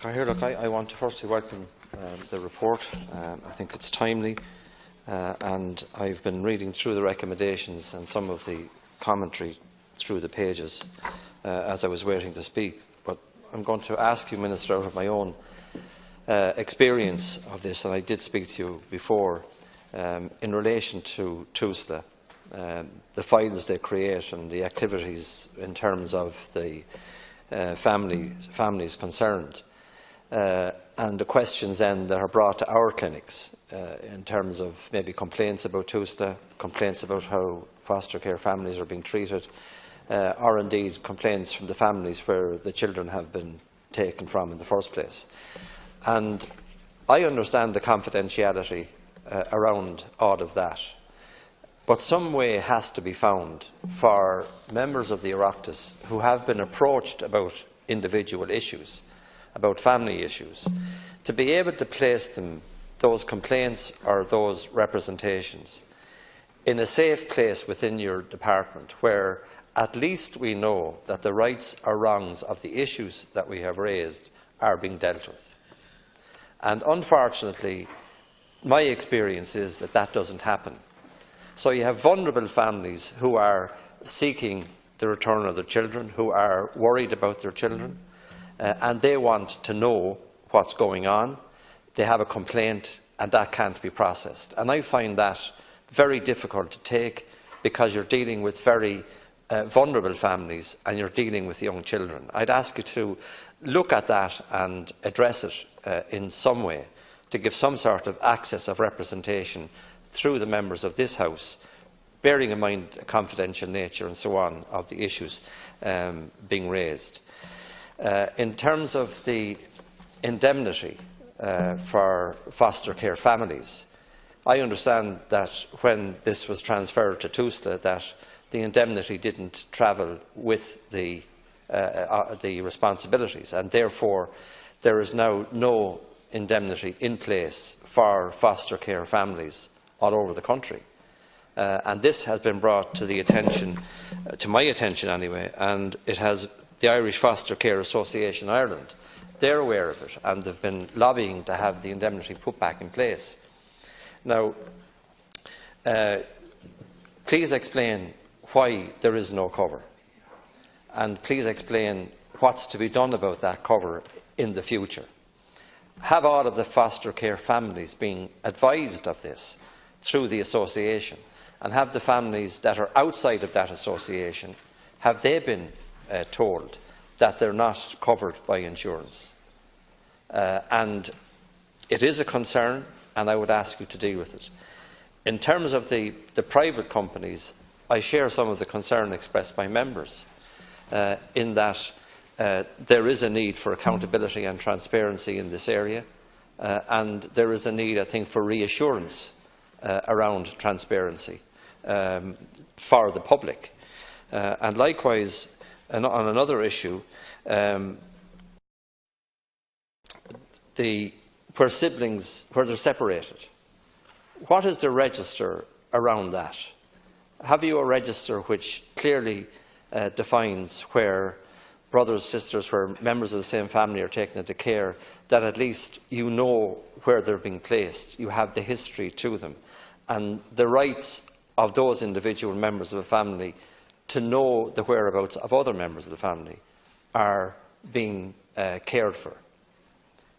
I want to firstly welcome the report. I think it's timely, and I've been reading through the recommendations and some of the commentary through the pages as I was waiting to speak. But I'm going to ask you, Minister, out of my own experience of this, and I did speak to you before, in relation to TUSLA, the files they create and the activities in terms of the families concerned. And the questions then that are brought to our clinics in terms of maybe complaints about TUSLA, complaints about how foster care families are being treated, or indeed complaints from the families where the children have been taken from in the first place. And I understand the confidentiality around all of that, but some way has to be found for members of the Oireachtas who have been approached about individual issues, about family issues, to be able to place them, those complaints or those representations, in a safe place within your department where at least we know that the rights or wrongs of the issues that we have raised are being dealt with. And unfortunately, my experience is that that doesn't happen. So you have vulnerable families who are seeking the return of their children, who are worried about their children, and they want to know what's going on. They have a complaint, and that can't be processed. And I find that very difficult to take, because you're dealing with very vulnerable families and you're dealing with young children. I'd ask you to look at that and address it in some way, to give some sort of access of representation through the members of this House, bearing in mind the confidential nature and so on of the issues being raised. In terms of the indemnity for foster care families, I understand that when this was transferred to TUSLA, that the indemnity didn't travel with the responsibilities, and therefore there is now no indemnity in place for foster care families all over the country. And this has been brought to the attention, to my attention anyway, and it has the Irish Foster Care Association Ireland. They're aware of it, and they've been lobbying to have the indemnity put back in place. Now, please explain why there is no cover, and please explain what's to be done about that cover in the future. Have all of the foster care families been advised of this through the association, and have the families that are outside of that association, have they been told that they're not covered by insurance? And it is a concern, and I would ask you to deal with it. In terms of the private companies, I share some of the concern expressed by members in that there is a need for accountability and transparency in this area, and there is a need, I think, for reassurance around transparency for the public. And likewise, on another issue, where siblings, where they're separated, what is the register around that? Have you a register which clearly defines where brothers, sisters, where members of the same family are taken into care, that at least you know where they're being placed, you have the history to them, and the rights of those individual members of a family to know the whereabouts of other members of the family are being cared for,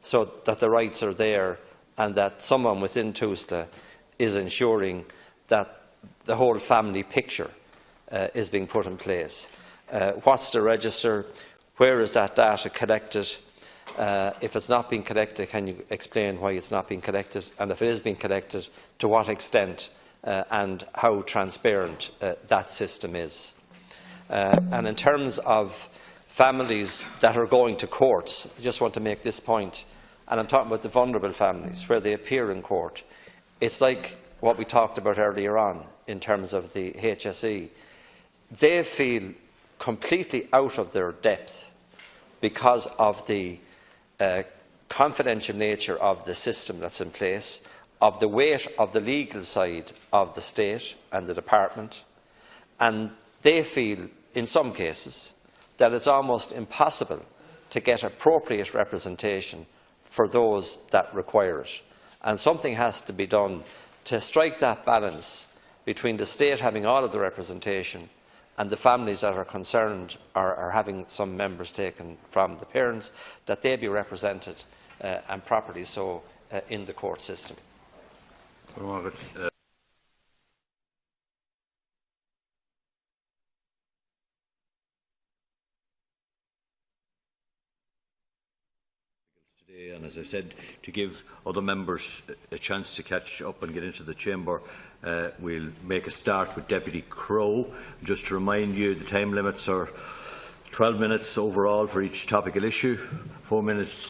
so that the rights are there and that someone within TUSLA is ensuring that the whole family picture is being put in place. What's the register? Where is that data collected? If it's not being collected, can you explain why it's not being collected? And if it is being collected, to what extent and how transparent that system is? And in terms of families that are going to courts, I just want to make this point, and I'm talking about the vulnerable families where they appear in court. It's like what we talked about earlier on in terms of the HSE. They feel completely out of their depth because of the confidential nature of the system that's in place, of the weight of the legal side of the state and the department, and they feel, in some cases, that it's almost impossible to get appropriate representation for those that require it. And something has to be done to strike that balance between the state having all of the representation and the families that are concerned are having some members taken from the parents, that they be represented and properly so in the court system. Today, and as I said, to give other members a chance to catch up and get into the chamber, we'll make a start with Deputy Crowe. Just to remind you, the time limits are 12 minutes overall for each topical issue, 4 minutes